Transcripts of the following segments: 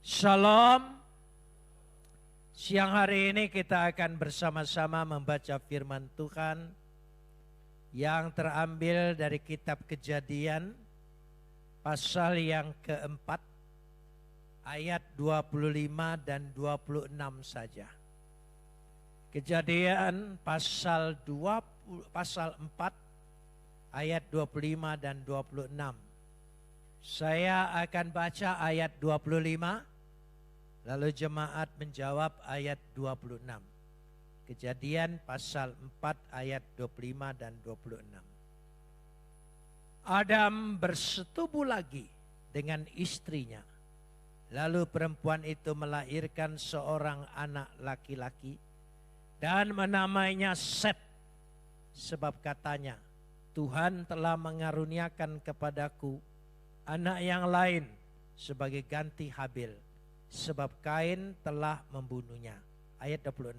Shalom. Siang hari ini kita akan bersama-sama membaca firman Tuhan yang terambil dari kitab Kejadian pasal yang keempat ayat 25 dan 26 saja. Kejadian pasal 4 ayat 25 dan 26. Saya akan baca ayat 25. Lalu jemaat menjawab ayat 26. Kejadian pasal 4 ayat 25 dan 26. Adam bersetubuh lagi dengan istrinya. Lalu perempuan itu melahirkan seorang anak laki-laki dan menamainya Set. Sebab katanya, Tuhan telah mengaruniakan kepadaku anak yang lain sebagai ganti Habil. Sebab Kain telah membunuhnya. Ayat 26.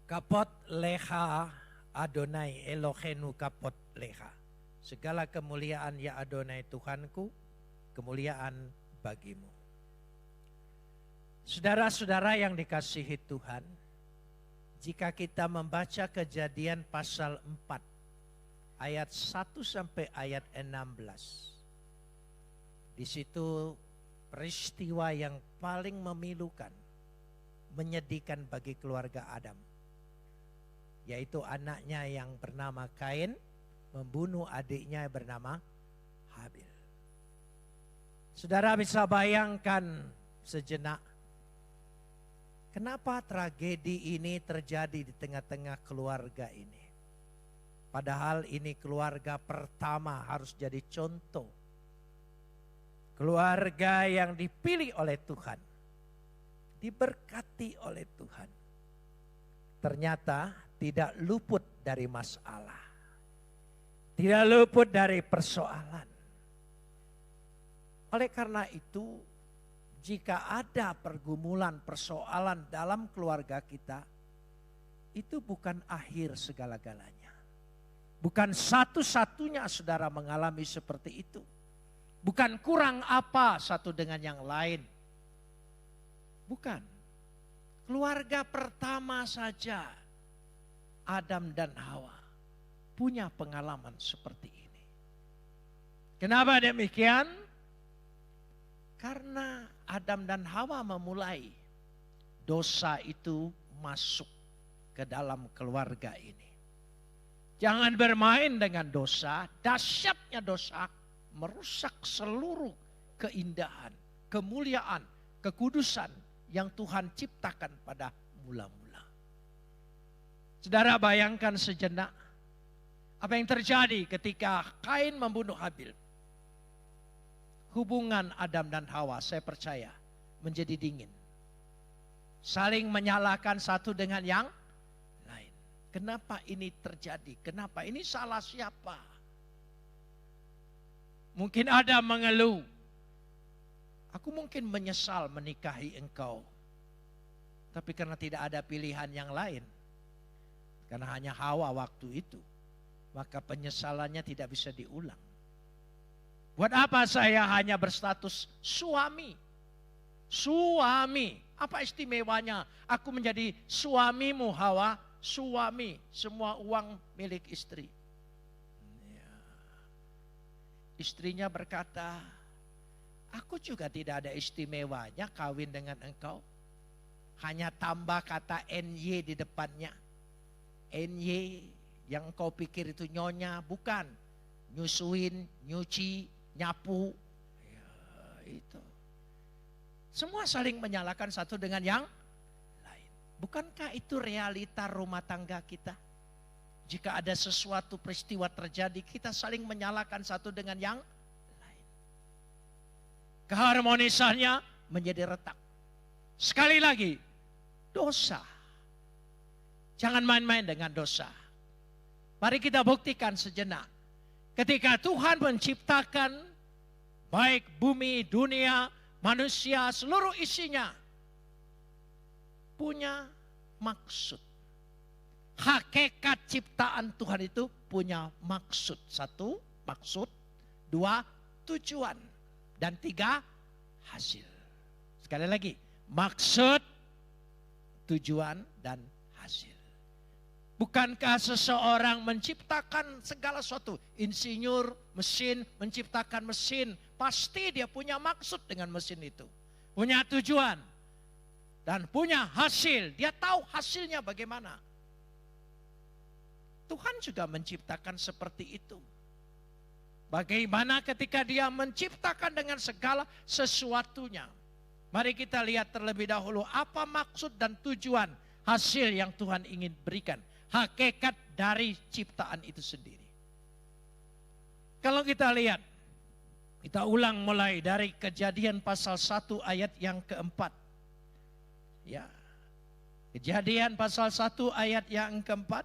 Kapot leha Adonai Elohenu kapot leha. Segala kemuliaan ya Adonai Tuhanku, kemuliaan bagimu. Saudara-saudara yang dikasihi Tuhan, jika kita membaca Kejadian pasal 4 ayat 1 sampai ayat 16. Di situ peristiwa yang paling memilukan, menyedihkan bagi keluarga Adam. Yaitu anaknya yang bernama Kain membunuh adiknya yang bernama Habil. Saudara bisa bayangkan sejenak, kenapa tragedi ini terjadi di tengah-tengah keluarga ini? Padahal ini keluarga pertama harus jadi contoh. Keluarga yang dipilih oleh Tuhan. Diberkati oleh Tuhan. Ternyata tidak luput dari masalah. Tidak luput dari persoalan. Oleh karena itu, jika ada pergumulan, persoalan dalam keluarga kita, itu bukan akhir segala-galanya. Bukan satu-satunya saudara mengalami seperti itu. Bukan kurang apa satu dengan yang lain. Bukan. Keluarga pertama saja, Adam dan Hawa, punya pengalaman seperti ini. Kenapa demikian? Karena Adam dan Hawa memulai dosa itu masuk ke dalam keluarga ini. Jangan bermain dengan dosa, dahsyatnya dosa merusak seluruh keindahan, kemuliaan, kekudusan yang Tuhan ciptakan pada mula-mula. Saudara bayangkan sejenak apa yang terjadi ketika Kain membunuh Habil. Hubungan Adam dan Hawa saya percaya menjadi dingin. Saling menyalahkan satu dengan yang lain. Kenapa ini terjadi? Kenapa? Ini salah siapa? Mungkin Adam mengeluh. Aku mungkin menyesal menikahi engkau. Tapi karena tidak ada pilihan yang lain. Karena hanya Hawa waktu itu. Maka penyesalannya tidak bisa diulang. Buat apa saya hanya berstatus suami? Suami. Apa istimewanya? Aku menjadi suamimu Hawa. Suami. Semua uang milik istri. Ya. Istrinya berkata, aku juga tidak ada istimewanya kawin dengan engkau. Hanya tambah kata NY di depannya. NY yang engkau pikir itu nyonya. Bukan. Nyusuin, nyuci, nyapu, ya, itu. Semua saling menyalahkan satu dengan yang lain. Bukankah itu realita rumah tangga kita? Jika ada sesuatu peristiwa terjadi, kita saling menyalahkan satu dengan yang lain. Keharmonisannya menjadi retak. Sekali lagi, dosa. Jangan main-main dengan dosa. Mari kita buktikan sejenak. Ketika Tuhan menciptakan baik bumi, dunia, manusia, seluruh isinya punya maksud. hakikat ciptaan Tuhan itu punya maksud. Satu, maksud. Dua, tujuan. Dan tiga, hasil. Sekali lagi, maksud, tujuan, dan hasil. Bukankah seseorang menciptakan segala sesuatu? Insinyur, mesin, menciptakan mesin. Pasti dia punya maksud dengan mesin itu. Punya tujuan. Dan punya hasil. Dia tahu hasilnya bagaimana. Tuhan juga menciptakan seperti itu. Bagaimana ketika dia menciptakan dengan segala sesuatunya. Mari kita lihat terlebih dahulu apa maksud dan tujuan hasil yang Tuhan ingin berikan. Hakikat dari ciptaan itu sendiri. Kalau kita lihat, kita ulang mulai dari Kejadian pasal 1 ayat yang keempat. Ya. Kejadian pasal 1 ayat yang keempat.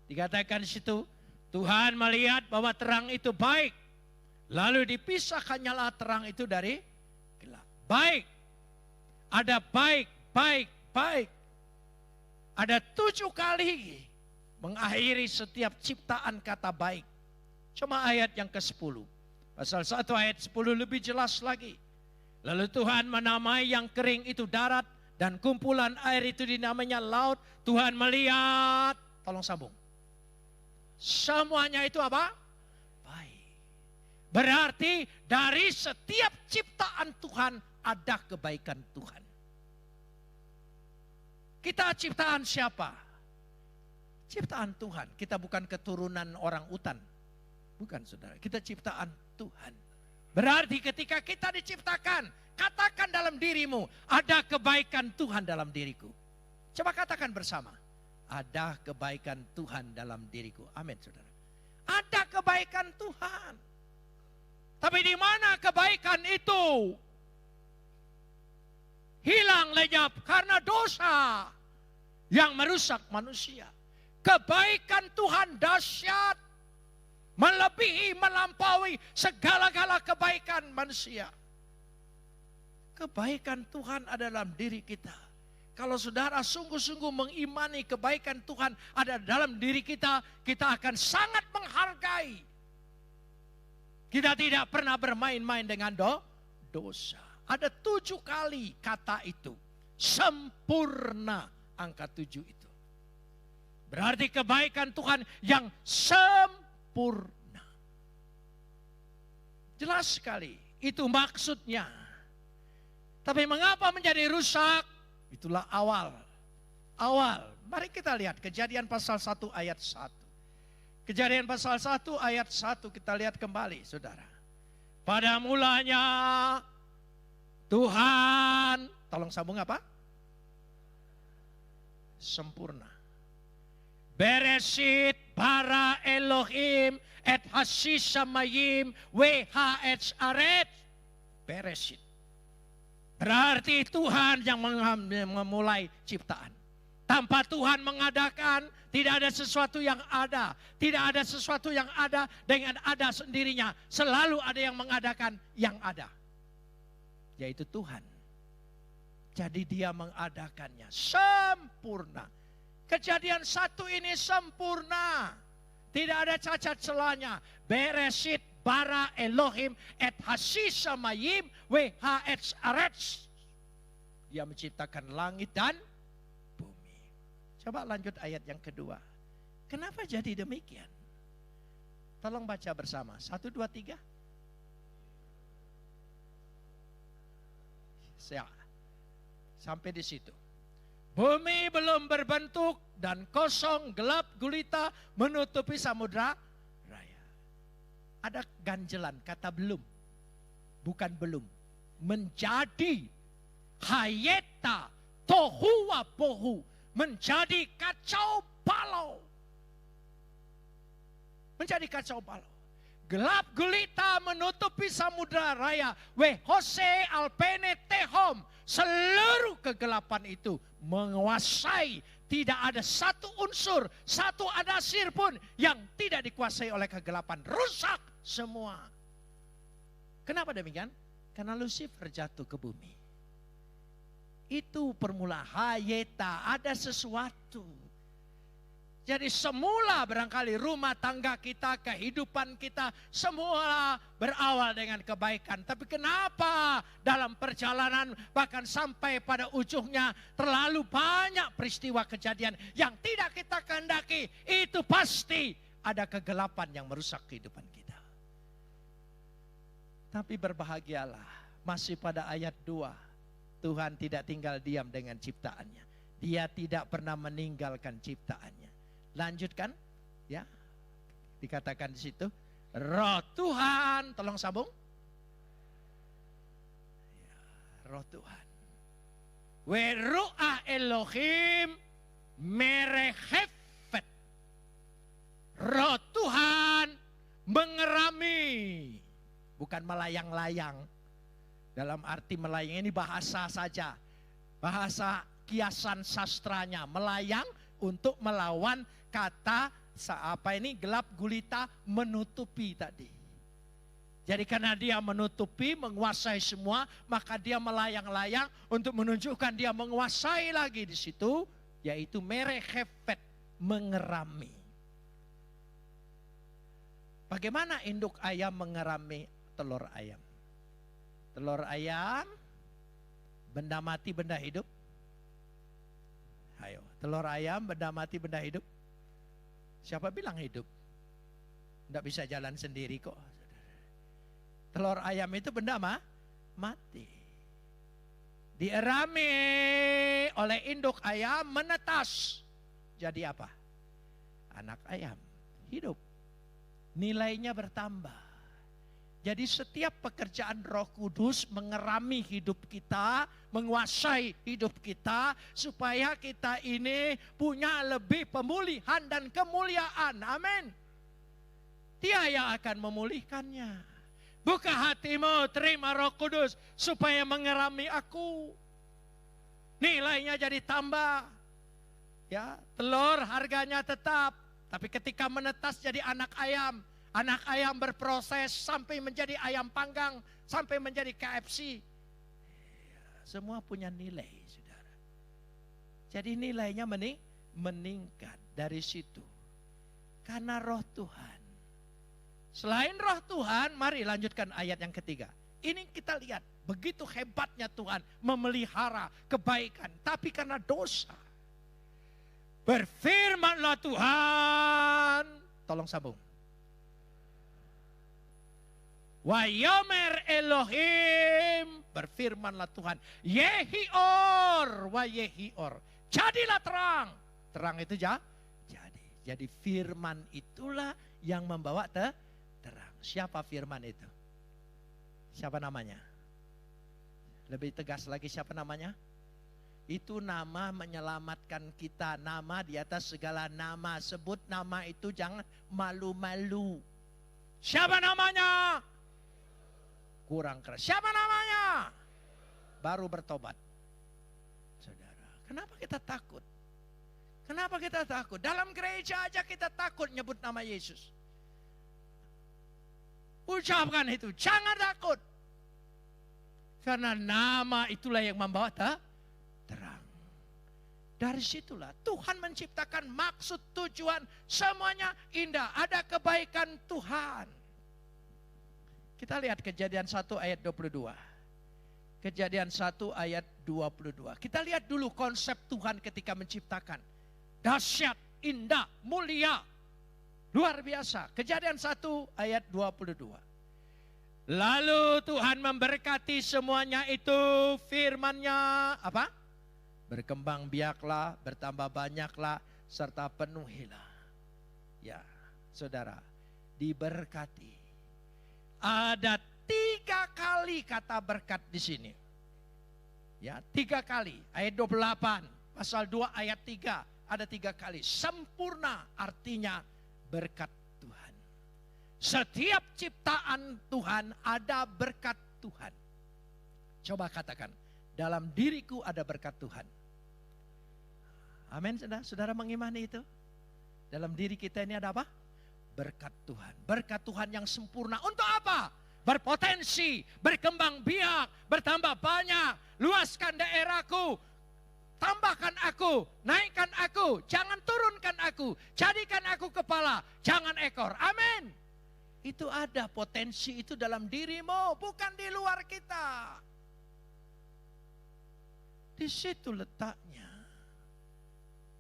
Dikatakan di situ, Tuhan melihat bahwa terang itu baik. Lalu dipisahkannyalah terang itu dari gelap. Baik. Ada baik, baik, baik. Ada 7 kali mengakhiri setiap ciptaan kata baik. Cuma ayat yang ke-10. Pasal 1 ayat 10 lebih jelas lagi. Lalu Tuhan menamai yang kering itu darat. Dan kumpulan air itu dinamanya laut. Tuhan melihat. Tolong sambung. Semuanya itu apa? Baik. Berarti dari setiap ciptaan Tuhan ada kebaikan Tuhan. Kita ciptaan siapa? Ciptaan Tuhan. Kita bukan keturunan orang utan. Bukan saudara. Kita ciptaan Tuhan. Berarti ketika kita diciptakan, katakan dalam dirimu, ada kebaikan Tuhan dalam diriku. Coba katakan bersama. Ada kebaikan Tuhan dalam diriku. Amin saudara. Ada kebaikan Tuhan. Tapi di mana kebaikan itu? Hilang lenyap karena dosa yang merusak manusia. Kebaikan Tuhan dahsyat, melebihi, melampaui segala-gala kebaikan manusia. Kebaikan Tuhan ada dalam diri kita. Kalau saudara sungguh-sungguh mengimani kebaikan Tuhan ada dalam diri kita, kita akan sangat menghargai. Kita tidak pernah bermain-main dengan dosa. Ada 7 kali kata itu. Sempurna angka 7 itu. Berarti kebaikan Tuhan yang sempurna. Jelas sekali. Itu maksudnya. Tapi mengapa menjadi rusak? Itulah awal. Awal. Mari kita lihat Kejadian pasal 1 ayat 1. Kejadian pasal 1 ayat 1 kita lihat kembali saudara. Pada mulanya Tuhan, tolong sambung apa? Sempurna. Bereshit bara Elohim et hasishamayim weha'etz aret. Bereshit. Berarti Tuhan yang memulai ciptaan. Tanpa Tuhan mengadakan, tidak ada sesuatu yang ada. Tidak ada sesuatu yang ada dengan ada sendirinya. Selalu ada yang mengadakan yang ada. Yaitu Tuhan. Jadi dia mengadakannya. Sempurna. Kejadian 1 ini sempurna. Tidak ada cacat celanya. Bereshit bara Elohim et hasishamayim weha'etz aretz. Dia menciptakan langit dan bumi. Coba lanjut ayat yang kedua. Kenapa jadi demikian? Tolong baca bersama. 1, 2, 3. Sampai di situ. Bumi belum berbentuk dan kosong, gelap gulita menutupi samudra raya. Ada ganjelan kata belum. Bukan belum. Menjadi hayeta tohu wa bohu. Menjadi kacau balau. Menjadi kacau balau. Gelap gulita menutupi samudra raya. Wehose alpene tehom. Seluruh kegelapan itu menguasai. Tidak ada satu unsur, satu anasir pun yang tidak dikuasai oleh kegelapan. Rusak semua. Kenapa demikian? Karena Lucifer jatuh ke bumi. Itu permulaan hayeta, ada sesuatu. Jadi semula barangkali rumah tangga kita, kehidupan kita, semula berawal dengan kebaikan. Tapi kenapa dalam perjalanan bahkan sampai pada ujungnya terlalu banyak peristiwa kejadian yang tidak kita kehendaki. Itu pasti ada kegelapan yang merusak kehidupan kita. Tapi berbahagialah, masih pada ayat 2. Tuhan tidak tinggal diam dengan ciptaannya. Dia tidak pernah meninggalkan ciptaannya. Lanjutkan, ya. Dikatakan di situ, Roh Tuhan, tolong sambung. Ya, Roh Tuhan. Weru'ah Elohim merehefet. Roh Tuhan mengerami, bukan melayang-layang. Dalam arti melayang ini bahasa saja, bahasa kiasan sastranya, melayang untuk melawan kata gelap gulita, menutupi tadi. Jadi karena dia menutupi, menguasai semua, maka dia melayang-layang untuk menunjukkan dia menguasai lagi di situ, yaitu merehefet, mengerami. Bagaimana induk ayam mengerami telur ayam? Telur ayam, benda mati, benda hidup. Ayo, telur ayam, benda mati, benda hidup. Siapa bilang hidup? Tidak bisa jalan sendiri kok. Telur ayam itu benda mati. Dierami oleh induk ayam, menetas. Jadi apa? Anak ayam, hidup. Nilainya bertambah. Jadi setiap pekerjaan Roh Kudus mengerami hidup kita, menguasai hidup kita, supaya kita ini punya lebih pemulihan dan kemuliaan. Amin. Dia yang akan memulihkannya. Buka hatimu, terima Roh Kudus, supaya mengerami aku. Nilainya jadi tambah. Ya, telur harganya tetap, tapi ketika menetas jadi anak ayam. Anak ayam berproses sampai menjadi ayam panggang, sampai menjadi KFC. Semua punya nilai, saudara. Jadi nilainya meningkat dari situ. Karena Roh Tuhan. Selain Roh Tuhan, mari lanjutkan ayat yang ketiga. Ini kita lihat, begitu hebatnya Tuhan memelihara kebaikan. Tapi karena dosa. Berfirmanlah Tuhan. Tolong sambung. Wa yomer Elohim, berfirmanlah Tuhan, Yehior, wa Yehior, jadilah terang. Terang itu jadi firman itulah yang membawa terang. Siapa firman itu? Siapa namanya? Lebih tegas lagi, siapa namanya? Itu nama menyelamatkan kita, nama di atas segala nama. Sebut nama itu, jangan malu-malu. Siapa namanya? Kurang keras. Siapa namanya? Baru bertobat. Saudara, kenapa kita takut? Kenapa kita takut? Dalam gereja aja kita takut nyebut nama Yesus. Ucapkan itu, jangan takut. Karena nama itulah yang membawa terang. Dari situlah Tuhan menciptakan maksud, tujuan, semuanya indah. Ada kebaikan Tuhan. Kita lihat Kejadian 1 ayat 22. Kejadian 1 ayat 22. Kita lihat dulu konsep Tuhan ketika menciptakan. Dahsyat, indah, mulia. Luar biasa. Kejadian 1 ayat 22. Lalu Tuhan memberkati semuanya itu, firman-Nya apa? Berkembang biaklah, bertambah banyaklah, serta penuhilah. Ya, saudara, diberkati. Ada 3 kali kata berkat di sini. Ya, 3 kali. Ayat 28, pasal 2 ayat 3, ada 3 kali. Sempurna artinya berkat Tuhan. Setiap ciptaan Tuhan ada berkat Tuhan. Coba katakan, dalam diriku ada berkat Tuhan. Amin, saudara. Saudara mengimani itu? Dalam diri kita ini ada apa? Berkat Tuhan. Berkat Tuhan yang sempurna. Untuk apa? Berpotensi, berkembang biak, bertambah banyak, luaskan daerahku. tambahkan aku, naikkan aku, jangan turunkan aku, jadikan aku kepala, jangan ekor. Amin. Itu ada potensi itu dalam dirimu, bukan di luar kita. Di situ letaknya.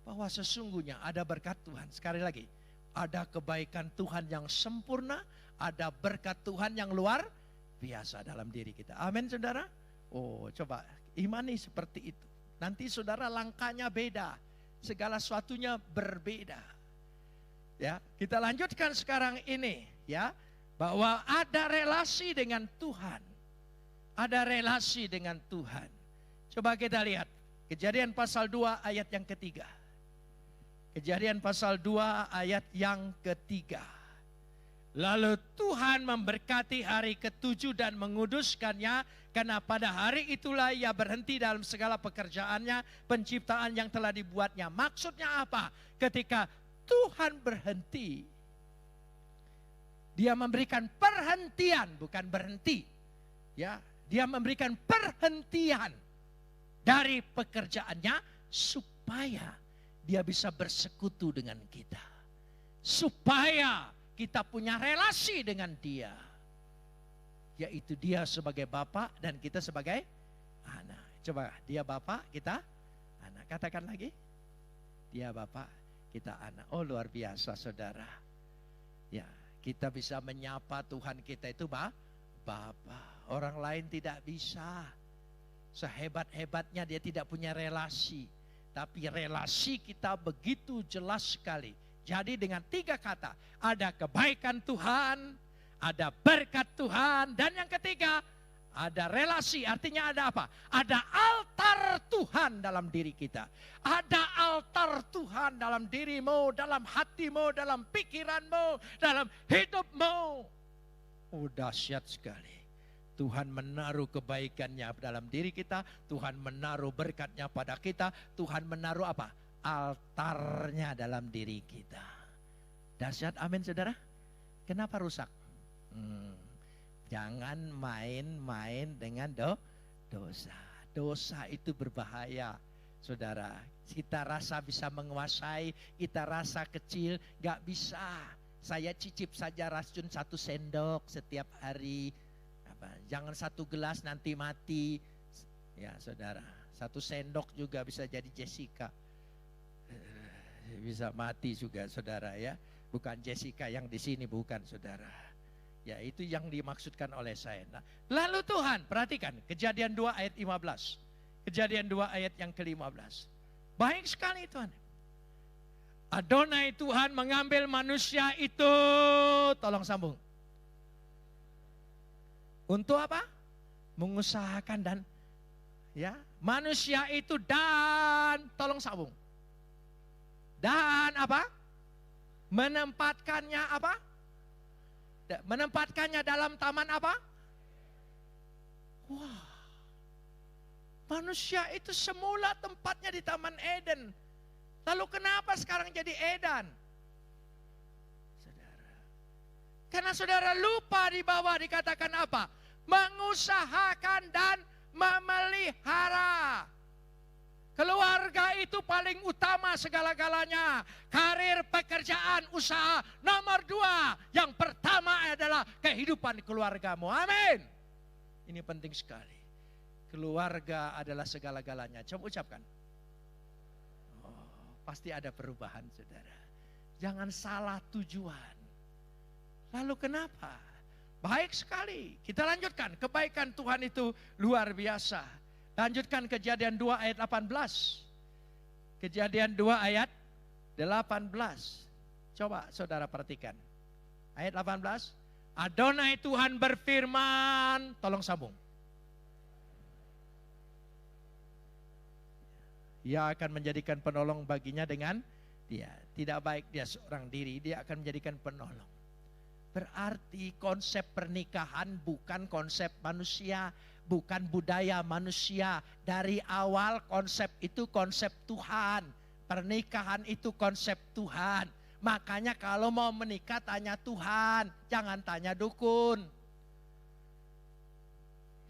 Bahwa sesungguhnya ada berkat Tuhan. Sekali lagi, ada kebaikan Tuhan yang sempurna, ada berkat Tuhan yang luar biasa dalam diri kita. Amin, saudara. Oh, coba imani seperti itu. Nanti saudara langkahnya beda. Segala sesuatunya berbeda. Ya, kita lanjutkan sekarang ini, ya, bahwa ada relasi dengan Tuhan. Ada relasi dengan Tuhan. Coba kita lihat Kejadian pasal 2 ayat yang ketiga. Kejadian pasal 2 ayat yang ketiga. Lalu Tuhan memberkati hari ketujuh dan menguduskannya, karena pada hari itulah ia berhenti dalam segala pekerjaannya, penciptaan yang telah dibuatnya. Maksudnya apa? Ketika Tuhan berhenti, dia memberikan perhentian, bukan berhenti. Ya, dia memberikan perhentian dari pekerjaannya supaya dia bisa bersekutu dengan kita. Supaya kita punya relasi dengan dia. Yaitu dia sebagai Bapa dan kita sebagai anak. Coba, dia Bapa, kita anak. Katakan lagi. Dia Bapa, kita anak. Oh, luar biasa, saudara. Ya, kita bisa menyapa Tuhan kita itu Bapa. Orang lain tidak bisa. Sehebat-hebatnya dia tidak punya relasi. Tapi relasi kita begitu jelas sekali. Jadi dengan 3 kata, ada kebaikan Tuhan, ada berkat Tuhan, dan yang ketiga, ada relasi. Artinya ada apa? Ada altar Tuhan dalam diri kita. Ada altar Tuhan dalam dirimu, dalam hatimu, dalam pikiranmu, dalam hidupmu. Oh, dahsyat sekali. Tuhan menaruh kebaikannya dalam diri kita. Tuhan menaruh berkatnya pada kita. Tuhan menaruh apa? Altarnya dalam diri kita. Dahsyat, amin saudara. Kenapa rusak? Jangan main-main dengan dosa. Dosa itu berbahaya, saudara. Kita rasa bisa menguasai, kita rasa kecil, gak bisa. Saya cicip saja racun 1 sendok setiap hari. Jangan 1 gelas nanti mati. Ya saudara, 1 sendok juga bisa jadi Jessica. Bisa mati juga saudara ya. Bukan Jessica yang di sini, bukan saudara. Ya, itu yang dimaksudkan oleh saya. Nah, lalu Tuhan, perhatikan Kejadian 2 ayat 15. Kejadian 2 ayat yang ke-15. Baik sekali Tuhan. Adonai Tuhan mengambil manusia itu, tolong sambung. Untuk apa? Mengusahakan dan ya, manusia itu dan tolong sambung. Dan apa? Menempatkannya apa? Menempatkannya dalam taman apa? Wah. Manusia itu semula tempatnya di Taman Eden. Lalu kenapa sekarang jadi Edan? Saudara. Karena saudara lupa di bawah dikatakan apa? Mengusahakan dan memelihara. Keluarga itu paling utama segala-galanya. Karir, pekerjaan, usaha. Nomor 2, yang pertama adalah kehidupan keluargamu. Amin. Ini penting sekali. Keluarga adalah segala-galanya. Coba ucapkan. Oh, pasti ada perubahan saudara. Jangan salah tujuan. Lalu kenapa? Baik sekali. Kita lanjutkan. Kebaikan Tuhan itu luar biasa. Lanjutkan Kejadian 2 ayat 18. Kejadian 2 ayat 18. Coba saudara perhatikan. Ayat 18. Adonai Tuhan berfirman. Tolong sambung. Ia akan menjadikan penolong baginya dengan dia. Tidak baik dia seorang diri. Dia akan menjadikan penolong. Berarti konsep pernikahan bukan konsep manusia, bukan budaya manusia. Dari awal konsep itu konsep Tuhan. Pernikahan itu konsep Tuhan. Makanya kalau mau menikah tanya Tuhan, jangan tanya dukun.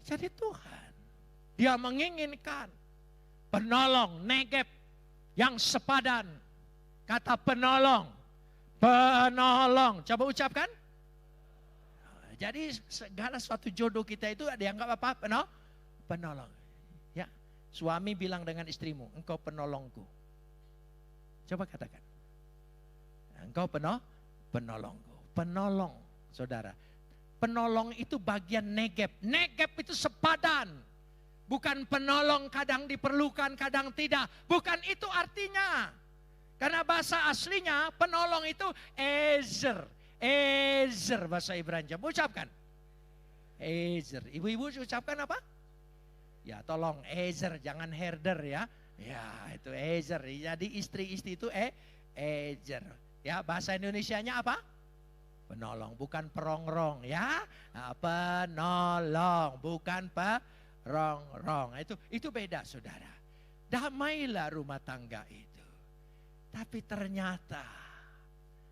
Jadi Tuhan, dia menginginkan penolong, Negeb yang sepadan. Kata penolong, penolong. Coba ucapkan. Jadi segala suatu jodoh kita itu dianggap apa? Penolong. Ya, suami bilang dengan istrimu, engkau penolongku. Coba katakan. Engkau penolongku. Penolong, saudara. Penolong itu bagian Negeb. Negeb itu sepadan. Bukan penolong kadang diperlukan, kadang tidak. Bukan itu artinya. Karena bahasa aslinya penolong itu Ezer. Ezer bahasa Ibrani. Ucapkan. Ezer. Ibu-ibu ucapkan apa? Ya tolong Ezer, jangan herder ya. Ya itu Ezer. Jadi istri-istri itu Ezer. Ya bahasa Indonesianya apa? Penolong, bukan perongrong ya. Nah, penolong, bukan perongrong. Itu beda saudara. Damailah rumah tangga itu. Tapi ternyata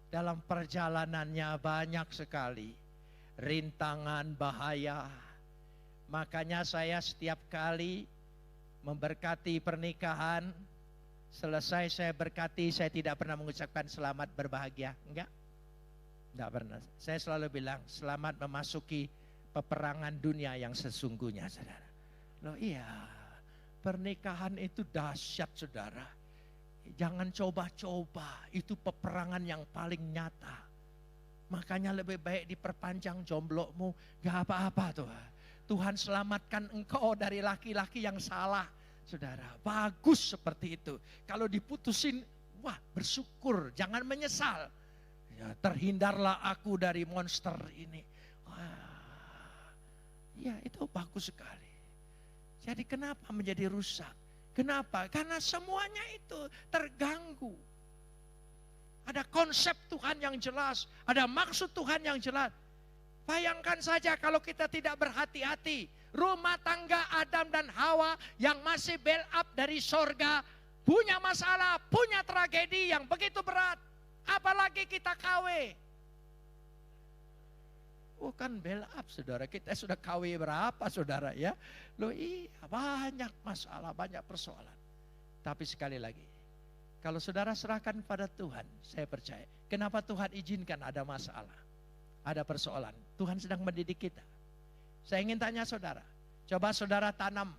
dalam perjalanannya banyak sekali rintangan, bahaya. Makanya saya setiap kali memberkati pernikahan, selesai saya berkati, saya tidak pernah mengucapkan selamat berbahagia. Enggak pernah. Saya selalu bilang selamat memasuki peperangan dunia yang sesungguhnya, saudara. Loh iya, pernikahan itu dahsyat, saudara. Jangan coba-coba, itu peperangan yang paling nyata. Makanya lebih baik diperpanjang jomblomu, gak apa-apa tuh. Tuhan selamatkan engkau dari laki-laki yang salah, saudara. Bagus seperti itu. Kalau diputusin, wah bersyukur, jangan menyesal. Ya, terhindarlah aku dari monster ini. Wah, ya itu bagus sekali. Jadi kenapa menjadi rusak? Kenapa? Karena semuanya itu terganggu. Ada konsep Tuhan yang jelas, ada maksud Tuhan yang jelas. Bayangkan saja kalau kita tidak berhati-hati, rumah tangga Adam dan Hawa yang masih build up dari sorga, punya masalah, punya tragedi yang begitu berat. Apalagi kita KW. Bukan build up saudara, kita sudah KW berapa saudara ya. Loh iya banyak masalah, banyak persoalan. Tapi sekali lagi, kalau saudara serahkan pada Tuhan, saya percaya. Kenapa Tuhan izinkan ada masalah, ada persoalan? Tuhan sedang mendidik kita. Saya ingin tanya saudara, coba saudara tanam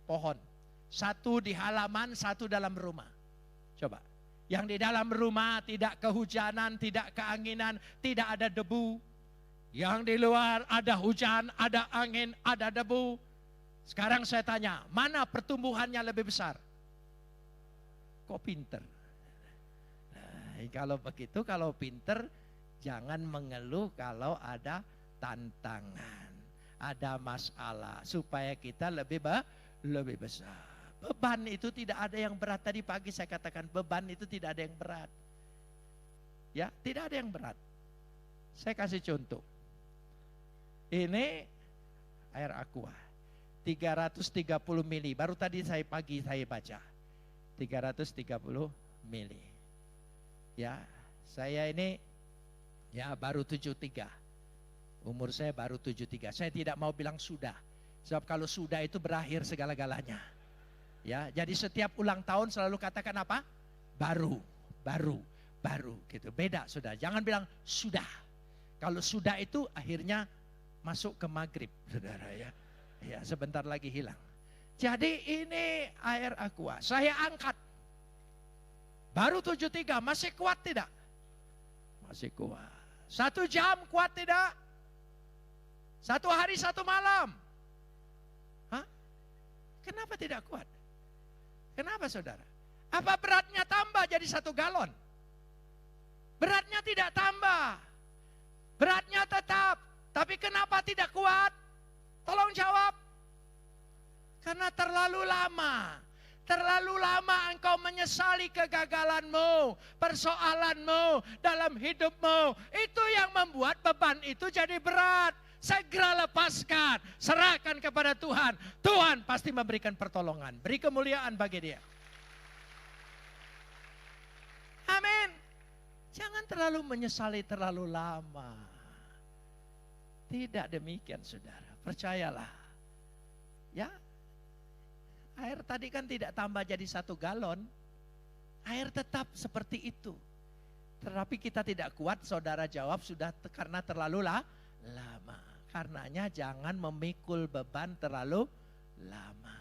pohon. Satu di halaman, satu dalam rumah. Coba, yang di dalam rumah tidak kehujanan, tidak keanginan, tidak ada debu. Yang di luar ada hujan, ada angin, ada debu. Sekarang saya tanya, mana pertumbuhannya lebih besar? Kok pinter? Nah, kalau begitu, kalau pinter, jangan mengeluh kalau ada tantangan, ada masalah, supaya kita lebih besar. Beban itu tidak ada yang berat. Tadi pagi saya katakan beban itu tidak ada yang berat. Ya, tidak ada yang berat. Saya kasih contoh. Ini air aqua 330 mili. Baru tadi pagi saya baca 330 mili. Ya, saya ini ya baru 73. Umur saya baru 73. Saya tidak mau bilang sudah. Sebab kalau sudah itu berakhir segala-galanya. Ya, jadi setiap ulang tahun selalu katakan apa? Baru gitu. Beda sudah. Jangan bilang sudah. Kalau sudah itu akhirnya masuk ke maghrib, saudara ya. Ya, sebentar lagi hilang. Jadi ini air aqua. Saya angkat. Baru 73, masih kuat tidak? Masih kuat. 1 jam kuat tidak? 1 hari 1 malam. Hah? Kenapa tidak kuat? Kenapa saudara? Apa beratnya tambah jadi 1 galon? Beratnya tidak tambah. Beratnya tetap. Tapi kenapa tidak kuat? Tolong jawab. Karena terlalu lama. Terlalu lama engkau menyesali kegagalanmu, persoalanmu dalam hidupmu. Itu yang membuat beban itu jadi berat. Segera lepaskan, serahkan kepada Tuhan. Tuhan pasti memberikan pertolongan. Beri kemuliaan bagi Dia. Amin. Jangan terlalu menyesali terlalu lama. Tidak demikian saudara, percayalah. Ya, Air tadi kan tidak tambah jadi 1 galon. Air tetap seperti itu. Tetapi kita tidak kuat, saudara jawab sudah karena terlalu lama. Karenanya jangan memikul beban terlalu lama.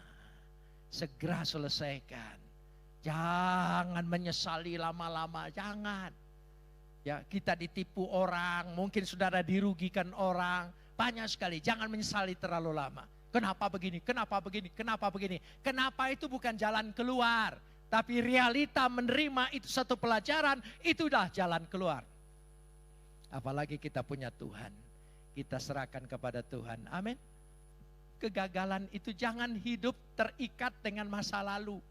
Segera selesaikan. Jangan menyesali lama-lama, jangan. Ya, kita ditipu orang, mungkin saudara dirugikan orang, banyak sekali. Jangan menyesali terlalu lama. Kenapa begini? Kenapa begini? Kenapa begini? Kenapa itu bukan jalan keluar, tapi realita menerima itu satu pelajaran, itulah jalan keluar. Apalagi kita punya Tuhan, kita serahkan kepada Tuhan. Amin. Kegagalan itu jangan hidup terikat dengan masa lalu.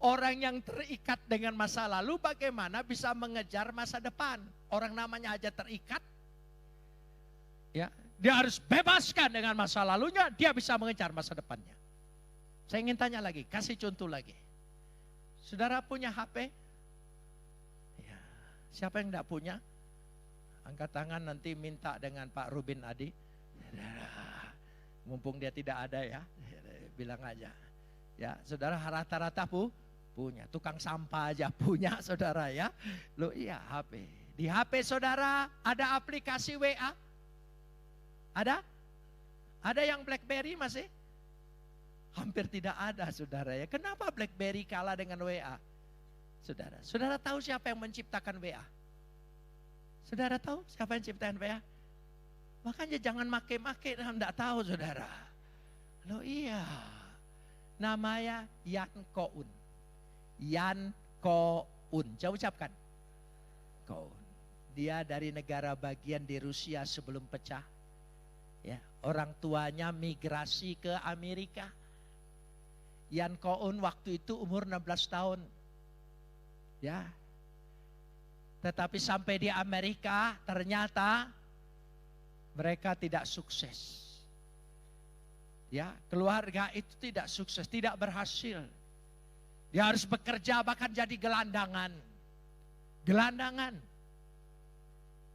Orang yang terikat dengan masa lalu bagaimana bisa mengejar masa depan? Orang namanya aja terikat. Ya, dia harus bebaskan dengan masa lalunya, dia bisa mengejar masa depannya. Saya ingin tanya lagi, kasih contoh lagi. Saudara punya HP? Ya, siapa yang enggak punya? Angkat tangan nanti minta dengan Pak Rubin Adi. Mumpung dia tidak ada ya, bilang aja. Ya, saudara rata-rata punya, tukang sampah aja punya saudara ya. Loh iya HP. Di HP saudara ada aplikasi WA? Ada? Ada yang BlackBerry masih? Hampir tidak ada saudara ya. Kenapa BlackBerry kalah dengan WA? Saudara tahu siapa yang menciptakan WA? Saudara tahu siapa yang menciptakan WA? Makanya jangan make-make, enggak tahu saudara. Loh iya. Namanya Yan Koun. Yan Koun. Coba ucapkan. Koun. Dia dari negara bagian di Rusia sebelum pecah. Ya, orang tuanya migrasi ke Amerika. Yan Koun waktu itu umur 16 tahun. Ya. Tetapi sampai di Amerika ternyata mereka tidak sukses. Ya, keluarga itu tidak sukses, tidak berhasil. Dia harus bekerja bahkan jadi gelandangan. Gelandangan.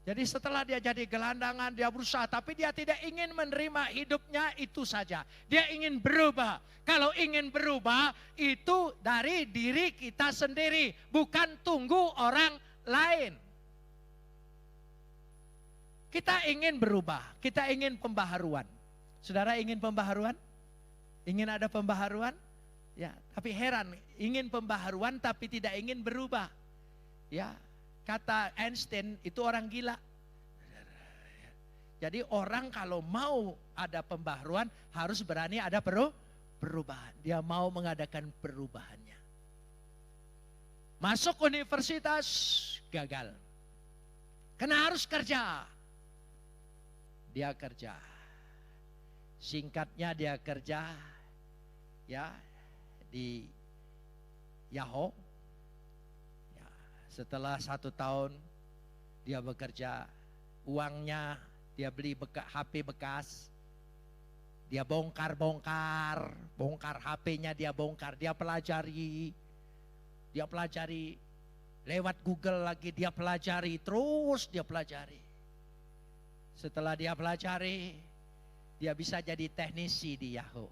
Jadi setelah dia jadi gelandangan, dia berusaha. Tapi dia tidak ingin menerima hidupnya itu saja. Dia ingin berubah. Kalau ingin berubah, itu dari diri kita sendiri. Bukan tunggu orang lain. Kita ingin berubah. Kita ingin pembaharuan. Saudara ingin pembaharuan? Ingin ada pembaharuan? Ya, tapi heran, ingin pembaharuan tapi tidak ingin berubah. Ya, kata Einstein itu orang gila. Jadi orang kalau mau ada pembaharuan harus berani ada perubahan. Dia mau mengadakan perubahannya. Masuk universitas gagal. Karena harus kerja. Dia kerja. Singkatnya dia kerja ya di Yahoo. Ya, setelah 1 tahun dia bekerja, uangnya dia beli HP bekas. Dia bongkar HP-nya dia bongkar, dia pelajari lewat Google lagi dia pelajari, terus dia pelajari. Setelah dia pelajari, dia bisa jadi teknisi di Yahoo.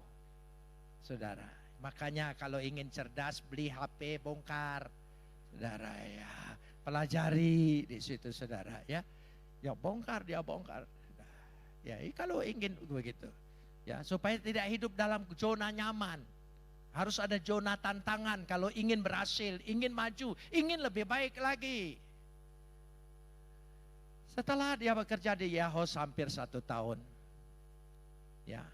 Saudara, makanya kalau ingin cerdas beli HP bongkar. Saudara ya, pelajari di situ saudara ya. Ya bongkar, dia bongkar. Ya, kalau ingin begitu. Ya, supaya tidak hidup dalam zona nyaman. Harus ada zona tantangan kalau ingin berhasil, ingin maju, ingin lebih baik lagi. Setelah dia bekerja di Yahoo hampir 1 tahun. Ya,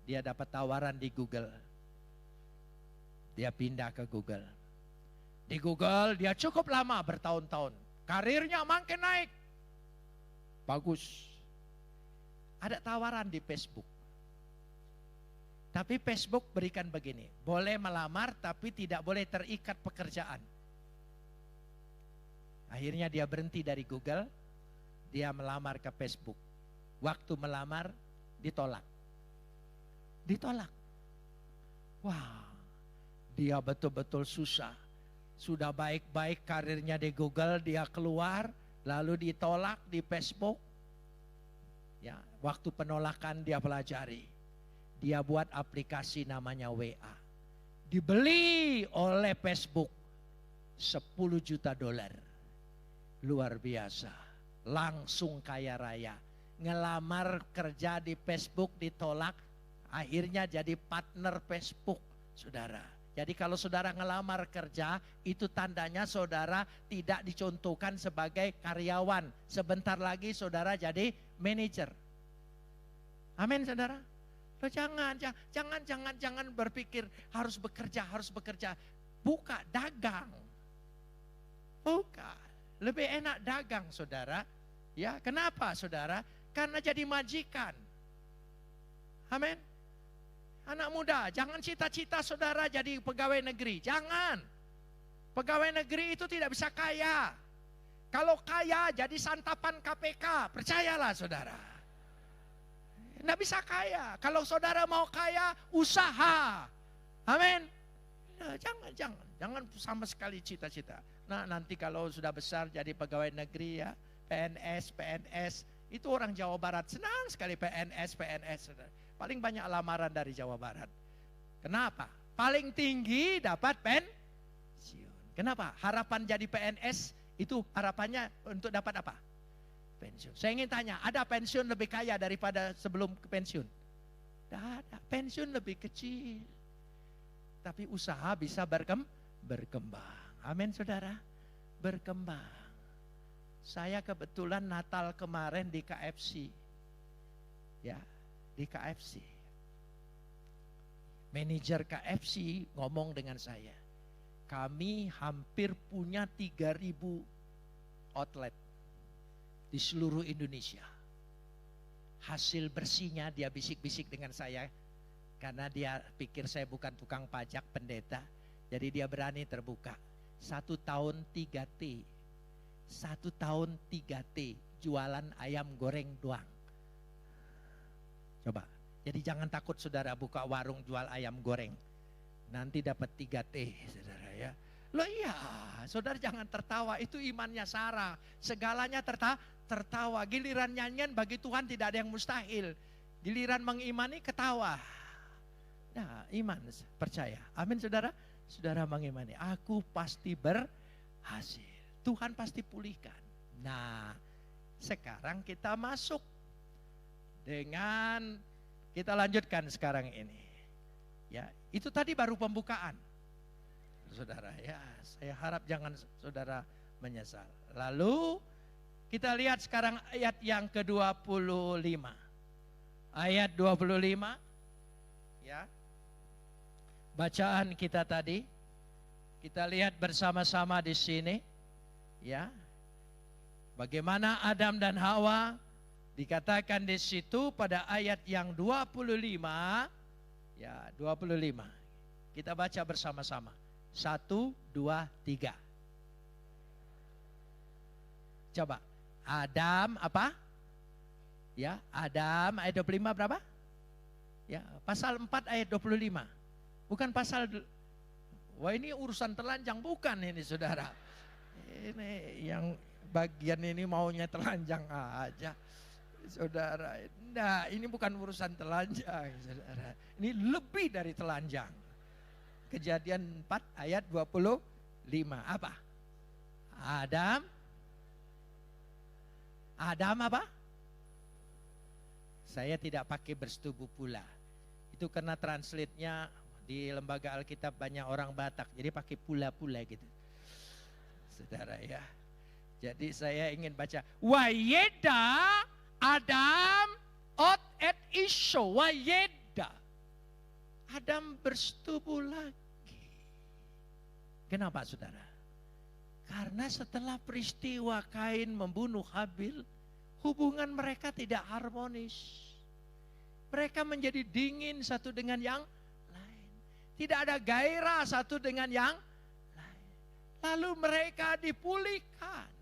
dia dapat tawaran di Google. Dia pindah ke Google. Di Google dia cukup lama, bertahun-tahun. Karirnya makin naik. Bagus. Ada tawaran di Facebook. Tapi Facebook berikan begini, boleh melamar tapi tidak boleh terikat pekerjaan. Akhirnya dia berhenti dari Google, dia melamar ke Facebook. Waktu melamar ditolak. Ditolak. Wah, dia betul-betul susah. Sudah baik-baik karirnya di Google, dia keluar, lalu ditolak di Facebook. Ya, waktu penolakan dia pelajari. Dia buat aplikasi namanya WA. Dibeli oleh Facebook 10 juta dolar. Luar biasa. Langsung kaya raya. Ngelamar kerja di Facebook ditolak. Akhirnya jadi partner Facebook, saudara. Jadi kalau saudara ngelamar kerja, itu tandanya saudara tidak dicontohkan sebagai karyawan. Sebentar lagi saudara jadi manajer. Amin, saudara. Loh, jangan berpikir harus bekerja. Buka, dagang. Buka. Lebih enak dagang, saudara. Ya, kenapa, saudara? Karena jadi majikan. Amin. Anak muda, jangan cita-cita saudara jadi pegawai negeri. Jangan. Pegawai negeri itu tidak bisa kaya. Kalau kaya jadi santapan KPK. Percayalah saudara. Tidak bisa kaya. Kalau saudara mau kaya, usaha. Amin. Nah, jangan sama sekali cita-cita. Nah, nanti kalau sudah besar jadi pegawai negeri ya, PNS. Itu orang Jawa Barat senang sekali PNS. Saudara. Paling banyak lamaran dari Jawa Barat. Kenapa? Paling tinggi dapat pensiun. Kenapa? Harapan jadi PNS itu harapannya untuk dapat apa? Pensiun. Saya ingin tanya, ada pensiun lebih kaya daripada sebelum pensiun? Tidak ada. Pensiun lebih kecil. Tapi usaha bisa berkembang. Amin, saudara. Berkembang. Saya kebetulan Natal kemarin di KFC. Ya. Di KFC. Manajer KFC ngomong dengan saya. Kami hampir punya 3.000 outlet di seluruh Indonesia. Hasil bersihnya dia bisik-bisik dengan saya. Karena dia pikir saya bukan tukang pajak, pendeta. Jadi dia berani terbuka. 1 tahun 3T. 1 tahun 3T. Jualan ayam goreng doang. Coba, jadi jangan takut saudara buka warung jual ayam goreng. Nanti dapat 3T, saudara ya. Loh iya, saudara jangan tertawa, itu imannya Sarah. Segalanya tertawa. Giliran nyanyian bagi Tuhan tidak ada yang mustahil. Giliran mengimani ketawa. Nah, iman, percaya. Amin, saudara. Saudara mengimani, aku pasti berhasil. Tuhan pasti pulihkan. Nah, sekarang kita masuk. Dengan kita lanjutkan sekarang ini. Ya, itu tadi baru pembukaan. Saudara ya, saya harap jangan saudara menyesal. Lalu kita lihat sekarang ayat yang ke-25. Ayat 25. Ya. Bacaan kita tadi. Kita lihat bersama-sama di sini. Ya. Bagaimana Adam dan Hawa dikatakan di situ pada ayat yang 25, ya 25. Kita baca bersama-sama. 1, 2, 3. Coba. Adam apa? Ya, Adam ayat 25 berapa? Ya, pasal 4 ayat 25. Bukan pasal, wah ini urusan telanjang, bukan ini saudara. Ini yang bagian ini maunya telanjang aja. Saudara, nah ini bukan urusan telanjang, saudara. Ini lebih dari telanjang. Kejadian 4 ayat 25. Apa? Adam apa? Saya tidak pakai bersetubuh pula. Itu karena translate-nya di lembaga Alkitab banyak orang Batak. Jadi pakai pula-pula gitu. Saudara ya. Jadi saya ingin baca. Wayeda Adam ot et isho wayeda. Adam bersetubuh lagi. Kenapa saudara? Karena setelah peristiwa Kain membunuh Habil, hubungan mereka tidak harmonis. Mereka menjadi dingin satu dengan yang lain. Tidak ada gairah satu dengan yang lain. Lalu mereka dipulihkan.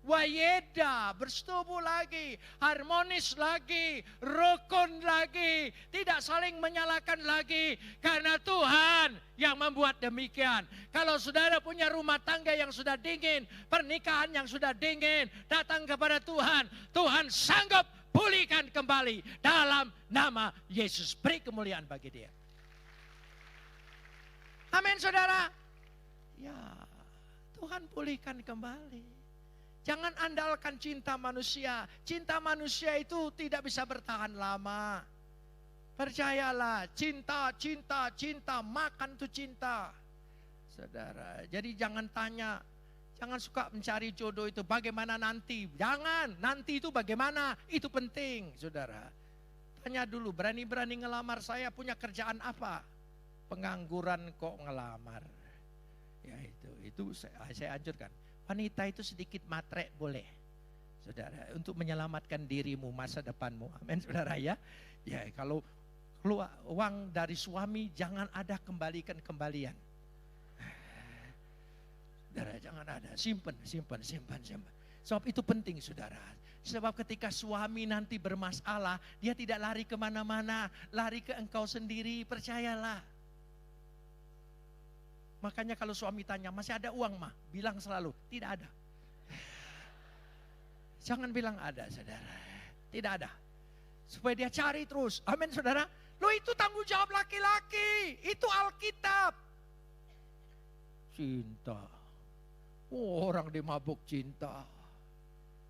Wayeda, bersetubuh lagi, harmonis lagi, rukun lagi, tidak saling menyalahkan lagi, karena Tuhan yang membuat demikian. Kalau saudara punya rumah tangga yang sudah dingin, pernikahan yang sudah dingin, datang kepada Tuhan, Tuhan sanggup pulihkan kembali dalam nama Yesus. Beri kemuliaan bagi Dia. Amin saudara. Ya, Tuhan pulihkan kembali. Jangan andalkan cinta manusia. Cinta manusia itu tidak bisa bertahan lama. Percayalah, cinta, cinta, cinta, makan tuh cinta. Saudara, jadi jangan tanya, jangan suka mencari jodoh itu bagaimana nanti. Jangan, nanti itu bagaimana, itu penting saudara. Tanya dulu, berani-berani ngelamar saya, punya kerjaan apa? Pengangguran kok ngelamar. Ya itu saya anjurkan. Wanita itu sedikit matre boleh. Saudara, untuk menyelamatkan dirimu, masa depanmu. Amin saudara ya. Ya kalau keluar uang dari suami jangan ada kembalian. Saudara, jangan ada. Simpan. Sebab itu penting saudara. Sebab ketika suami nanti bermasalah, dia tidak lari kemana-mana, lari ke engkau sendiri, percayalah. Makanya kalau suami tanya, masih ada uang mah? Bilang selalu, tidak ada. Jangan bilang ada saudara. Tidak ada. Supaya dia cari terus. Amin saudara. Loh itu tanggung jawab laki-laki. Itu Alkitab. Cinta. Oh, orang dimabuk cinta.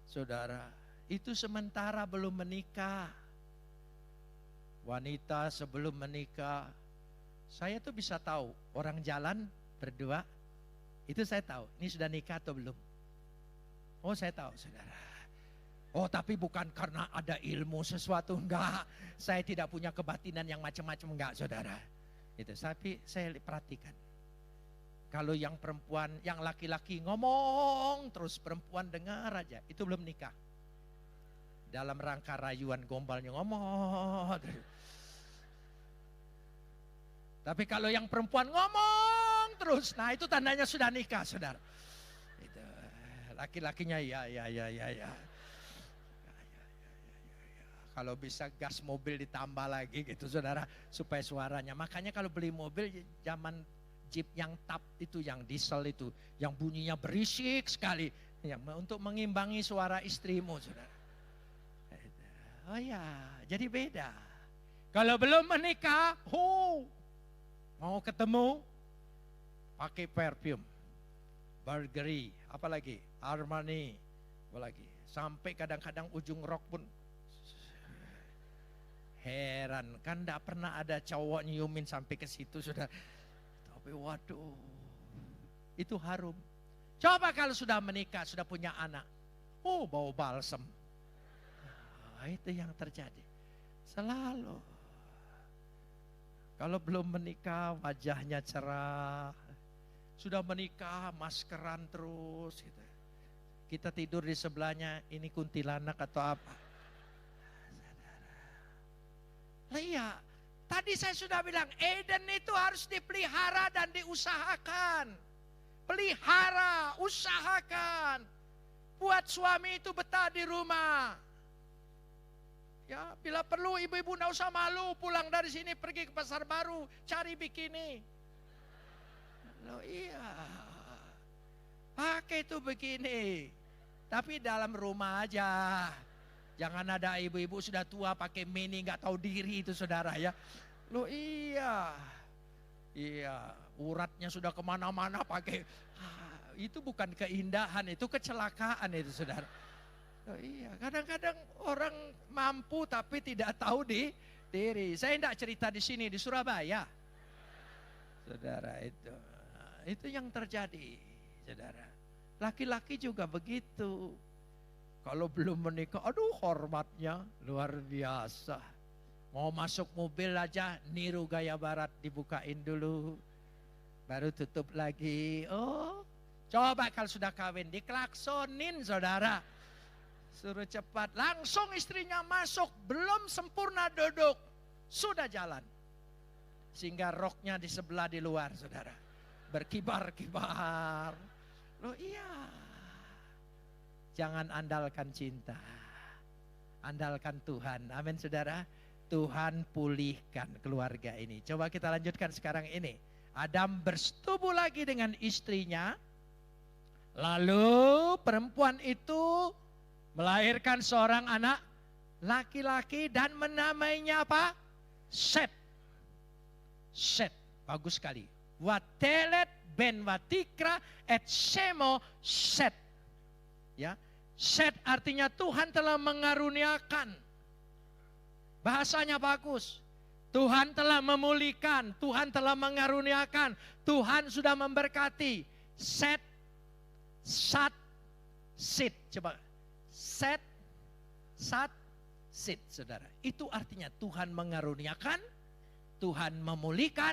Saudara, itu sementara belum menikah. Wanita sebelum menikah. Saya tuh bisa tahu orang jalan berdua, itu saya tahu, ini sudah nikah atau belum. Oh saya tahu saudara. Oh tapi bukan karena ada ilmu sesuatu, enggak. Saya tidak punya kebatinan yang macam-macam, enggak saudara. Itu, tapi saya perhatikan. Kalau yang perempuan, yang laki-laki ngomong terus, perempuan dengar aja, itu belum nikah. Dalam rangka rayuan gombalnya ngomong. Tapi kalau yang perempuan ngomong terus, nah itu tandanya sudah nikah, saudara. Itu, laki-lakinya ya. Kalau bisa gas mobil ditambah lagi gitu, saudara, supaya suaranya. Makanya kalau beli mobil zaman Jeep yang tap itu, yang diesel itu, yang bunyinya berisik sekali, yang untuk mengimbangi suara istrimu, saudara. Oh ya, jadi beda. Kalau belum menikah, mau ketemu, pakai perfume, Burberry, apalagi Armani, apalagi sampai kadang-kadang ujung rok pun heran, kan tidak pernah ada cowok nyiumin sampai ke situ sudah. Tapi waduh, itu harum. Coba kalau sudah menikah, sudah punya anak, bau balsam. Itu yang terjadi selalu. Kalau belum menikah wajahnya cerah, sudah menikah maskeran terus gitu. Kita tidur di sebelahnya, ini kuntilanak atau apa? Iya, tadi saya sudah bilang Eden itu harus dipelihara dan diusahakan. Pelihara, usahakan. Buat suami itu betah di rumah. Ya, bila perlu ibu-ibu enggak usah malu pulang dari sini pergi ke pasar baru cari bikini. Loh iya. Pakai itu bikini. Tapi dalam rumah aja. Jangan ada ibu-ibu sudah tua pakai mini enggak tahu diri itu saudara ya. Loh iya. Iya, uratnya sudah kemana-mana pakai. Itu bukan keindahan, itu kecelakaan itu saudara. Oh iya, kadang-kadang orang mampu tapi tidak tahu diri. Saya tidak cerita di sini, di Surabaya. Saudara itu yang terjadi, saudara. Laki-laki juga begitu. Kalau belum menikah, aduh hormatnya luar biasa. Mau masuk mobil aja, niru gaya barat, dibukain dulu. Baru tutup lagi. Oh, coba kalau sudah kawin, diklaksonin saudara. Suruh cepat, langsung istrinya masuk, belum sempurna duduk, sudah jalan. Sehingga roknya di sebelah di luar saudara, berkibar-kibar. Loh iya, jangan andalkan cinta, andalkan Tuhan. Amin saudara, Tuhan pulihkan keluarga ini. Coba kita lanjutkan sekarang ini. Adam bersetubuh lagi dengan istrinya, lalu perempuan itu melahirkan seorang anak laki-laki dan menamainya apa? Set. Bagus sekali. watelet ben watikra et semo set. Ya, set artinya Tuhan telah mengaruniakan. Bahasanya bagus. Tuhan telah memulihkan, Tuhan telah mengaruniakan, Tuhan sudah memberkati. Set, sat, sit. Coba, set, sat, sit, saudara. Itu artinya Tuhan mengaruniakan, Tuhan memulihkan,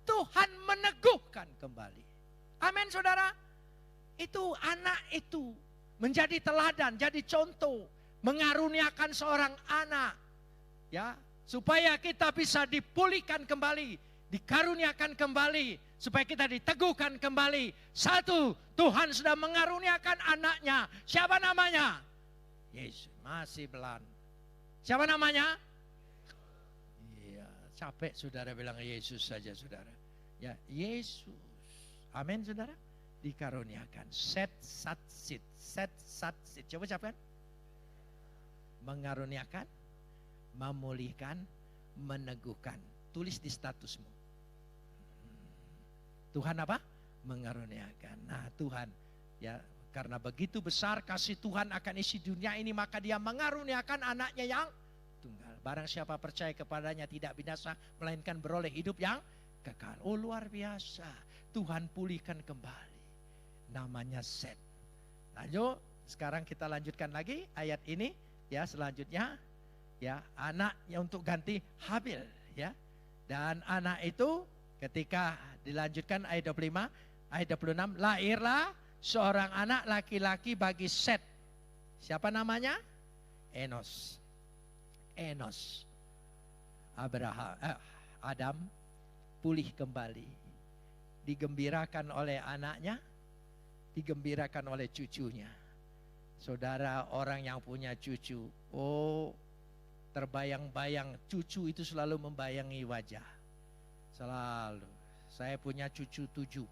Tuhan meneguhkan kembali. Amin, saudara. Itu anak itu menjadi teladan, jadi contoh, mengaruniakan seorang anak, ya, supaya kita bisa dipulihkan kembali, dikaruniakan kembali, supaya kita diteguhkan kembali. Satu, Tuhan sudah mengaruniakan anaknya. Siapa namanya? Yesus. Masih belan. Siapa namanya? Iya, capek saudara bilang Yesus saja, saudara. Ya, Yesus. Amin, saudara. Dikaruniakan. Set, sat, sit. Set, sat, sit. Coba ucapkan. Mengaruniakan, memulihkan, meneguhkan. Tulis di statusmu. Tuhan apa? Mengaruniakan. Nah, Tuhan, ya, karena begitu besar kasih Tuhan akan isi dunia ini, maka Dia mengaruniakan anaknya yang tunggal. Barang siapa percaya kepadanya tidak binasa, melainkan beroleh hidup yang kekal. Oh, luar biasa. Tuhan pulihkan kembali. Namanya Set. Lanjut, sekarang kita lanjutkan lagi ayat ini. Ya, selanjutnya, ya, anaknya untuk ganti Habil, ya. Dan anak itu ketika dilanjutkan ayat 25, ayat 26, lahirlah seorang anak laki-laki bagi Set. Siapa namanya? Enos. Enos. Adam pulih kembali. Digembirakan oleh anaknya, digembirakan oleh cucunya. Saudara, orang yang punya cucu, oh, terbayang-bayang, cucu itu selalu membayangi wajah. Selalu. Saya punya cucu 7.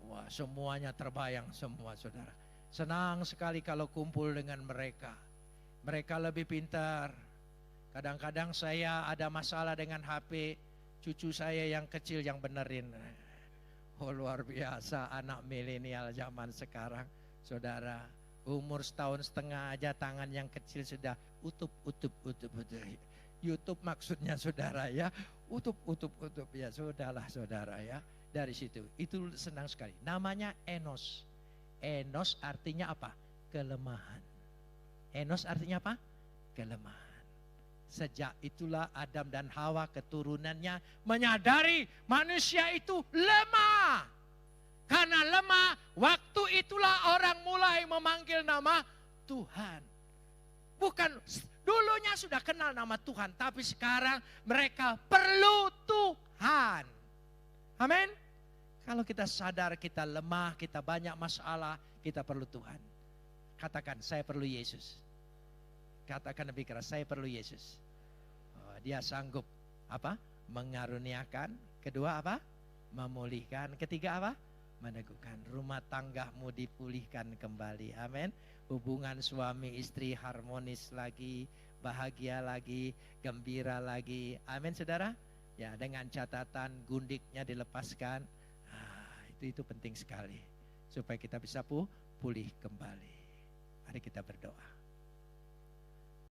Wah, semuanya terbayang semua, saudara. Senang sekali kalau kumpul dengan mereka. Mereka lebih pintar. Kadang-kadang saya ada masalah dengan HP, cucu saya yang kecil yang benerin. Oh, luar biasa anak milenial zaman sekarang, saudara. Umur setahun setengah aja tangan yang kecil sudah utup. YouTube maksudnya, saudara, ya. Utup ya, sudahlah, saudara, ya. Dari situ, itu senang sekali. Namanya Enos. Enos artinya apa? Kelemahan. Enos artinya apa? Kelemahan. Sejak itulah Adam dan Hawa keturunannya menyadari manusia itu lemah. Karena lemah, waktu itulah orang mulai memanggil nama Tuhan. Bukan, dulunya sudah kenal nama Tuhan, tapi sekarang mereka perlu Tuhan. Amin. Kalau kita sadar kita lemah, kita banyak masalah, kita perlu Tuhan. Katakan, saya perlu Yesus. Katakan lebih keras, saya perlu Yesus. Oh, Dia sanggup apa? Mengaruniakan. Kedua apa? Memulihkan. Ketiga apa? Meneguhkan. Rumah tanggamu dipulihkan kembali. Amin. Hubungan suami istri harmonis lagi, bahagia lagi, gembira lagi. Amin, saudara. Ya, dengan catatan gundiknya dilepaskan. Itu penting sekali supaya kita bisa pulih kembali. Mari kita berdoa.